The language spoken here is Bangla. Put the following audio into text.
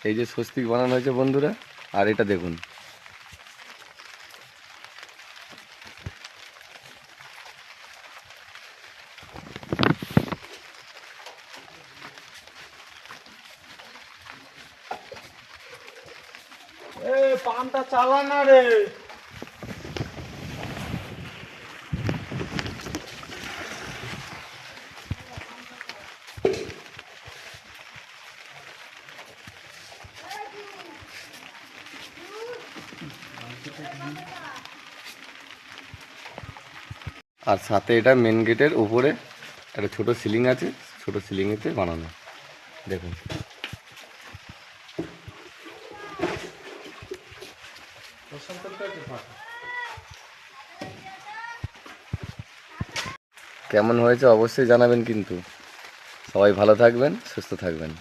এই যে স্বস্তিক বানানো হয়েছে বন্ধুরা, আর এটা দেখুন। পানটা চালা না রে। আর সাথে এটা মেন গেটের উপরে একটা ছোট সিলিং আছে, ছোট সিলিংয়েতে বানানো। দেখুন কেমন হয়েছে অবশ্যই জানাবেন, কিন্তু সবাই ভালো থাকবেন, সুস্থ থাকবেন।